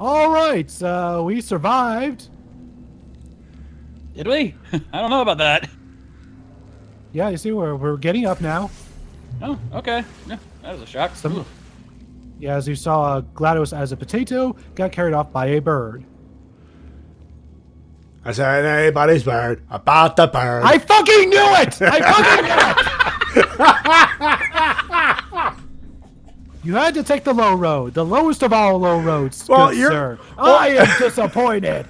All right, so we survived. Did we? I don't know about that. Yeah, you see, we're getting up now. Oh, okay. Yeah, that was a shock. Some, yeah, as you saw, GLaDOS as a potato got carried off by a bird. I said anybody's bird about the bird. I fucking knew it! I fucking knew it! You had to take the low road, the lowest of all low roads, good sir. I am disappointed.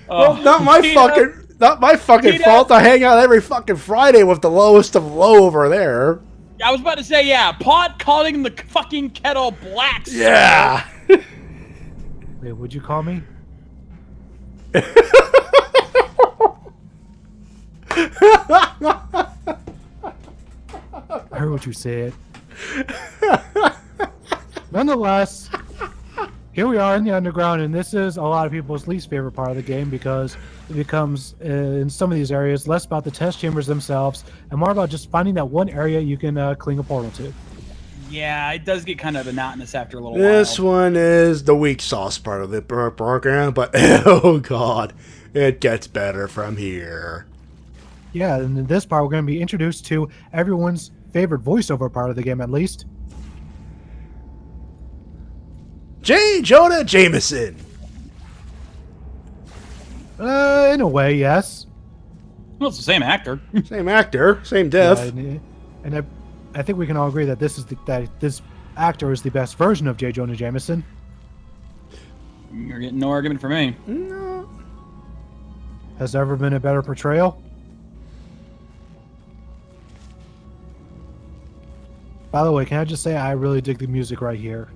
Well, not my fucking fault. I hang out every fucking Friday with the lowest of low over there. I was about to say, yeah, pot calling the fucking kettle black. Sir. Yeah. Wait, would you call me? I heard what you said. Nonetheless, here we are in the underground, and this is a lot of people's least favorite part of the game because it becomes, in some of these areas, less about the test chambers themselves and more about just finding that one area you can cling a portal to. Yeah, it does get kind of monotonous after a little while. This one is the weak sauce part of the program, but oh god, it gets better from here. Yeah, and in this part, we're going to be introduced to everyone's favorite voiceover part of the game, at least. J. Jonah Jameson. In a way, yes. Well, it's the same actor. Same actor, same death. Yeah, and I think we can all agree that this is that this actor is the best version of J. Jonah Jameson. You're getting no argument for me. No. Has there ever been a better portrayal? By the way, can I just say I really dig the music right here.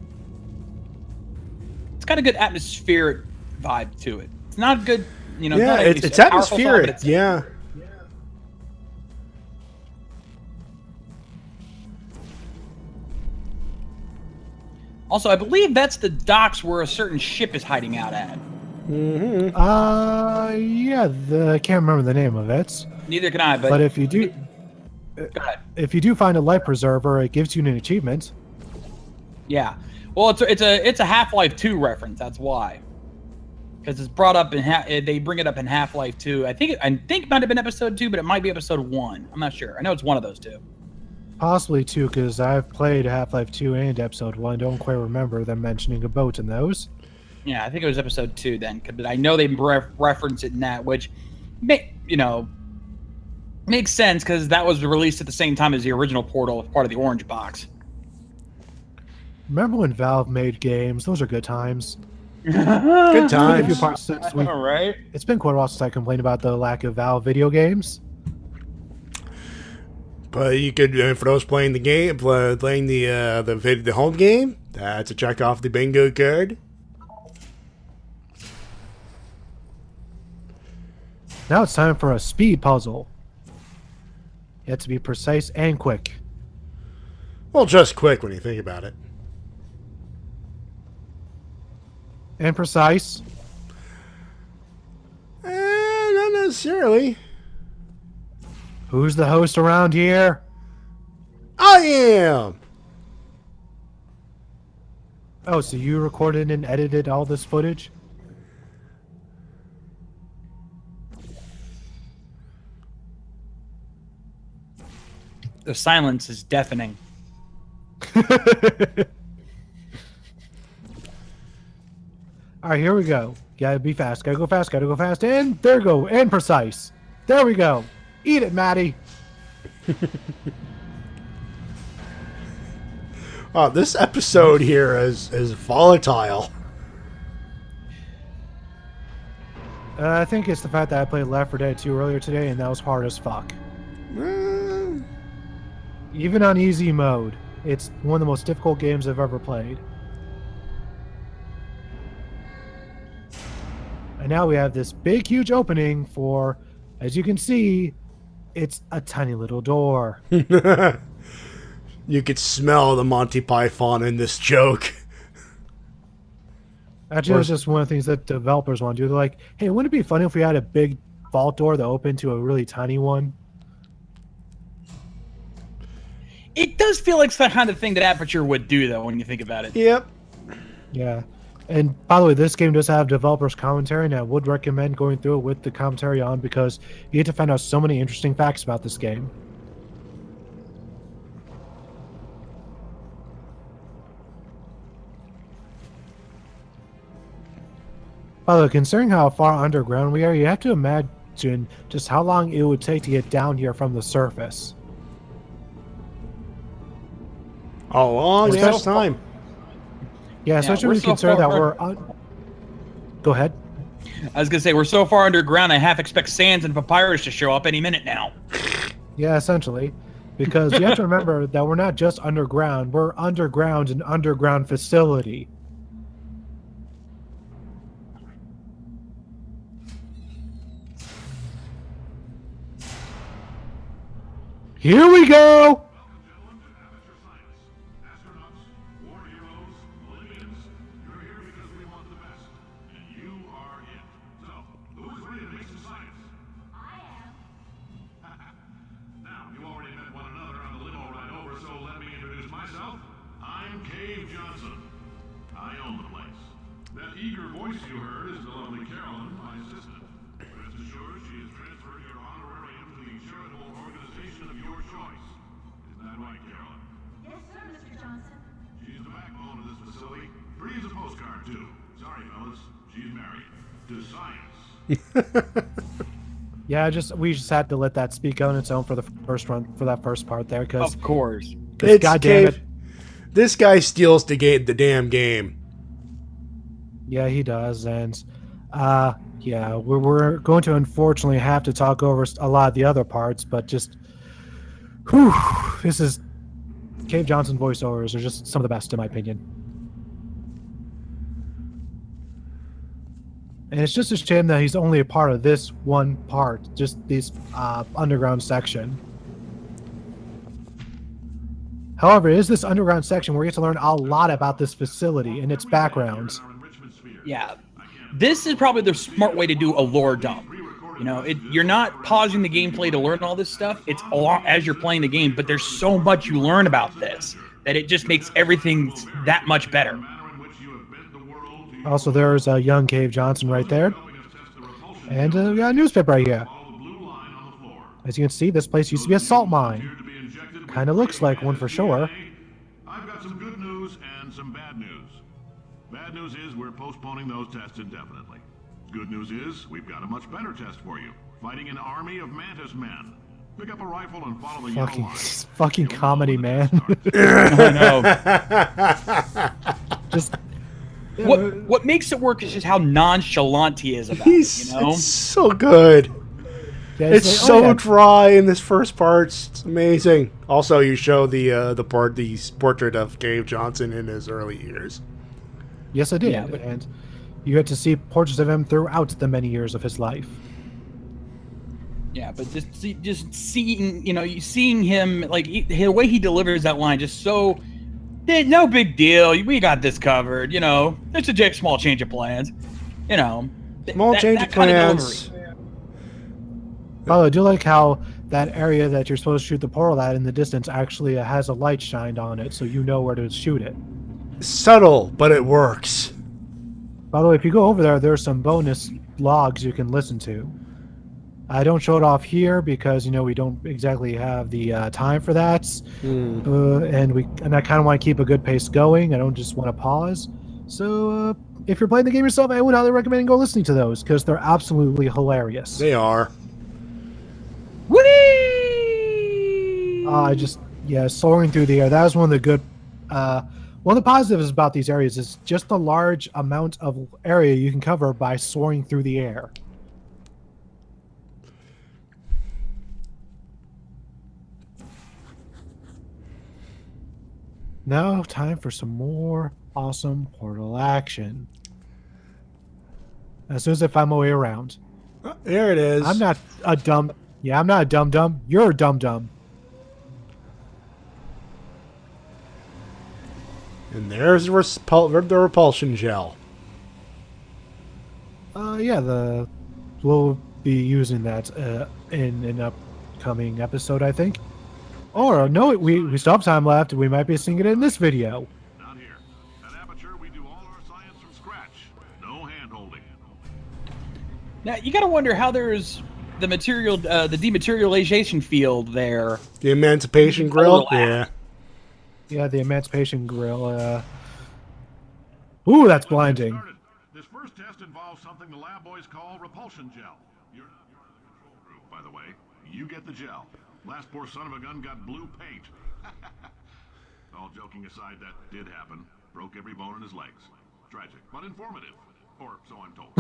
It's got a good atmospheric vibe to it. It's not good, you know. Yeah, not it's a powerful song, atmospheric. but it's, Yeah. Also, I believe that's the docks where a certain ship is hiding out at. Mm-hmm. Yeah, I can't remember the name of it. Neither can I, but But if you do, go ahead. if you do find a life preserver, it gives you an achievement. Yeah. Well, it's a Half-Life 2 reference. That's why. Because it's brought up in they bring it up in Half-Life 2. I think it might have been episode 2, but it might be episode 1. I'm not sure. I know it's one of those two. Possibly two, because I've played Half-Life 2 and Episode 1. Don't quite remember them mentioning a boat in those. Yeah, I think it was episode 2 then, but I know they reference it in that, which, makes sense because that was released at the same time as the original Portal, part of the Orange Box. Remember when Valve made games? Those are good times. Good times. All right. It's been quite a while since I complained about the lack of Valve video games. But you could, for those playing the game, playing the home game, that's a check off the bingo card. Now it's time for a speed puzzle. You have to be precise and quick. Well, just quick when you think about it. And precise. Not necessarily. Who's the host around here? I am. Oh, so you recorded and edited all this footage? The silence is deafening. All right, here we go. Gotta be fast. Gotta go fast. Gotta go fast. And there we go. And precise. There we go. Eat it, Matty. Oh, this episode here is volatile. I think it's the fact that I played Left 4 Dead 2 earlier today, and that was hard as fuck. Even on easy mode, it's one of the most difficult games I've ever played. And now we have this big, huge opening for, as you can see, it's a tiny little door. You could smell the Monty Python in this joke. Actually, that's just one of the things that developers want to do. They're like, hey, wouldn't it be funny if we had a big vault door that opened to a really tiny one? It does feel like the kind of thing that Aperture would do, though, when you think about it. Yep. Yeah. And by the way, this game does have developers commentary, and I would recommend going through it with the commentary on because you get to find out so many interesting facts about this game. By the way, considering how far underground we are, you have to imagine just how long it would take to get down here from the surface. A long Yeah. time. Yeah, especially we're when you so consider that far- we're... Go ahead. I was gonna say we're so far underground. I half expect Sans and Papyrus to show up any minute now. Yeah, essentially. Because you have to remember that we're not just underground, we're underground an underground facility. Here we go! Eager voice you heard is the lovely Carolyn, my assistant. Rest assured, she has transferred your honorarium to the charitable organization of your choice. Isn't that right, Carolyn? Yes, sir, Mr. Johnson. She's the backbone of this facility. Free as a postcard, too. Sorry, fellas. She's married. To science. Yeah, we just had to let that speak on its own for the first run, for that first part there, because Of course. God damn it. This guy steals the damn game. Yeah, he does, and yeah, we're going to unfortunately have to talk over a lot of the other parts, but just, whew, this is Cave Johnson voiceovers are just some of the best in my opinion. And it's just a shame that he's only a part of this one part, just this underground section. However, it is this underground section where you get to learn a lot about this facility and its backgrounds. Yeah, this is probably the smart way to do a lore dump. You know, you're not pausing the gameplay to learn all this stuff. It's a lot as you're playing the game, but there's so much you learn about this that it just makes everything that much better. Also, there's a young Cave Johnson right there. And we got a newspaper right here. As you can see, this place used to be a salt mine. Kind of looks like one for sure. I've got some good news and some bad news. Bad news is we're postponing those tests indefinitely. Good news is we've got a much better test for you. Fighting an army of mantis men. Pick up a rifle and follow the yellow line. Fucking comedy, man. I know. Just What makes it work is just how nonchalant he is about it, It's you know? so good. yeah, It's like, so oh, yeah. dry in this first part. It's amazing. Also, you show the portrait of Cave Johnson in his early years. Yes, I did. Yeah, but- And you get to see portraits of him throughout the many years of his life. Yeah, but just seeing, you know, seeing him, like, the way he delivers that line, just so, no big deal. We got this covered, you know. It's a small change of plans, you know. Small change of kind plans. delivery. By the way, I do like how that area that you're supposed to shoot the portal at in the distance actually has a light shined on it, so you know where to shoot it. Subtle, but it works. By the way, if you go over there, there's some bonus logs you can listen to. I don't show it off here because, you know, we don't exactly have the time for that. And I kind of want to keep a good pace going. I don't just want to pause. So if you're playing the game yourself, I would highly recommend go listening to those because they're absolutely hilarious. They are. Whee! Soaring through the air. That was one of the good... one of the positives about these areas is just the large amount of area you can cover by soaring through the air. Now, time for some more awesome portal action. As soon as I find my way around. There it is. I'm not a dumb... Yeah, I'm not a dum-dum. You're a dum-dum. And there's the repulsion gel. Yeah, we'll be using that in an upcoming episode, I think. Or, no, we still have time left. We might be seeing it in this video. Not here. At Aperture, we do all our science from scratch. Now you got to wonder how there's the material, the dematerialization field there. The Emancipation Grill? Yeah. Yeah, the Emancipation Grill. Ooh, that's blinding. Started. This first test involves something the lab boys call repulsion gel. You're in the control group, by the way. You get the gel. Last poor son of a gun got blue paint. All joking aside, that did happen. Broke every bone in his legs. Tragic, but informative. Or so I'm told.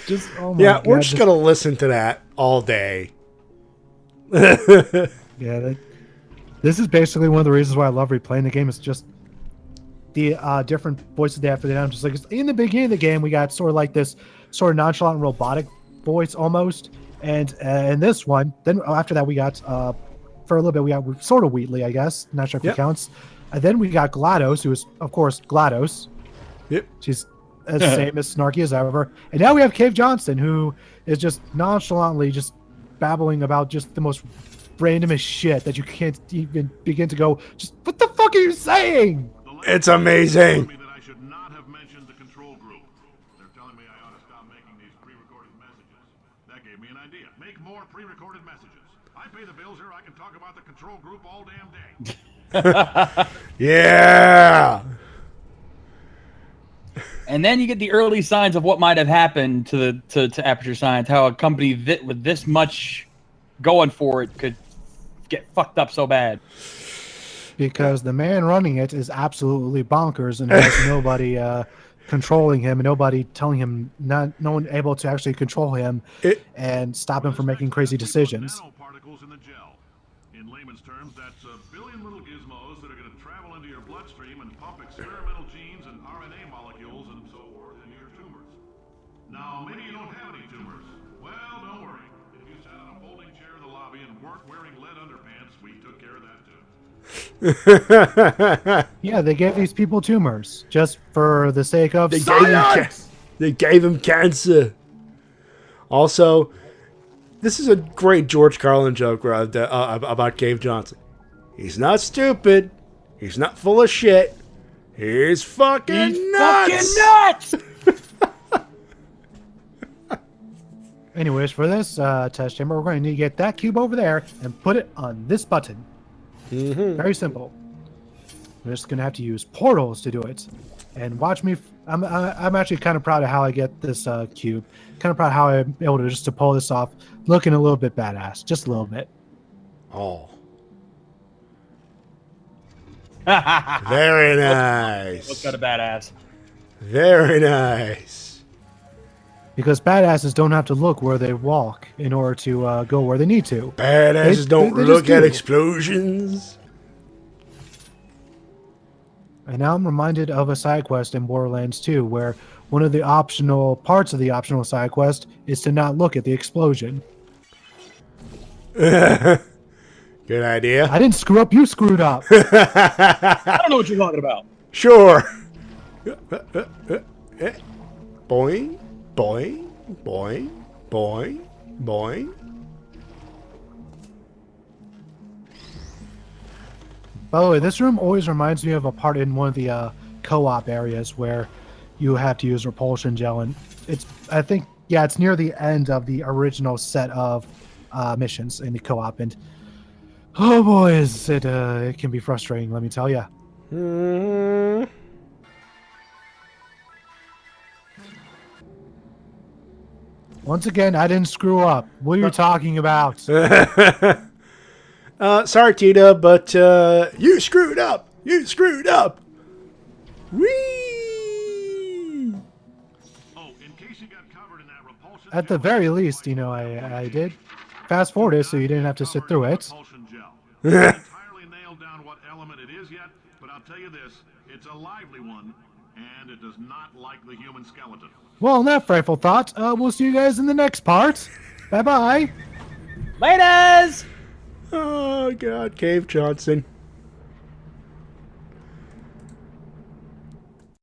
Just oh my Yeah, God, we're just going to listen to that all day. Yeah, this is basically one of the reasons why I love replaying the game. It's just the different voices they have for the announce. Just like in the beginning of the game, we got sort of like this sort of nonchalant robotic voice almost, and in this one, then after that we got for a little bit we got sort of Wheatley, I guess. Not sure if it counts. And then we got GLaDOS, who is of course GLaDOS. Yep. She's as same as snarky as ever. And now we have Cave Johnson, who is just nonchalantly just babbling about just the most randomest shit that you can't even begin to go, just what the fuck are you saying? It's amazing. That I should not have mentioned the control group. They're telling me I ought to stop making these pre-recorded messages. That gave me an idea. Make more pre-recorded messages. I pay the bills here. I can talk about the control group all damn day. Yeah. And then you get the early signs of what might have happened to Aperture Science, how a company with this much going for it could get fucked up so bad. Because the man running it is absolutely bonkers and has nobody controlling him and nobody telling him, no one able to actually control him and stop him from making crazy decisions. Nanoparticles in the gel. In layman's terms, that's a billion little gizmos that are going to travel into your bloodstream and pump experimental genes and RNA molecules and so forth into your tumors. Now, maybe you don't have any tumors. Well, don't worry. If you sat on a folding chair in the lobby and weren't wearing lead underpants, we took care of that too. Yeah, they gave these people tumors just for the sake of They science. gave him cancer. Also, this is a great George Carlin joke about Cave Johnson. He's not stupid. He's not full of shit. He's fucking nuts. Anyways, for this test chamber, we're going to need to get that cube over there and put it on this button. Very simple. We're just going to have to use portals to do it. And watch me. I'm actually kind of proud of how I get this cube. Kind of proud of how I'm able to just to pull this off, looking a little bit badass, just a little bit. Oh. Very nice. Looks kind of badass. Very nice. Because badasses don't have to look where they walk in order to go where they need to. Badasses don't they look just at do. explosions. And now I'm reminded of a side quest in Borderlands 2 where one of the optional parts of the optional side quest is to not look at the explosion. Good idea. I didn't screw up, you screwed up. I don't know what you're talking about. Sure. Boing, boing, boing, boing, boing. By the way, this room always reminds me of a part in one of the co-op areas where you have to use repulsion gel, and I think it's near the end of the original set of missions in the co-op, and oh boy, it can be frustrating, let me tell you. Once again, I didn't screw up. What are you talking about? Sorry, Tita, but you screwed up. You screwed up. Whee! Oh, in case you got covered in that repulsion At the gel, very least, I did fast forward it so you didn't have to sit through it. repulsion gel. I haven't entirely nailed down what element it is yet, but I'll tell you this, it's a lively one, and it does not like the human skeleton. Well, on that frightful thought, we'll see you guys in the next part. Bye-bye. Laters! Oh, God, Cave Johnson.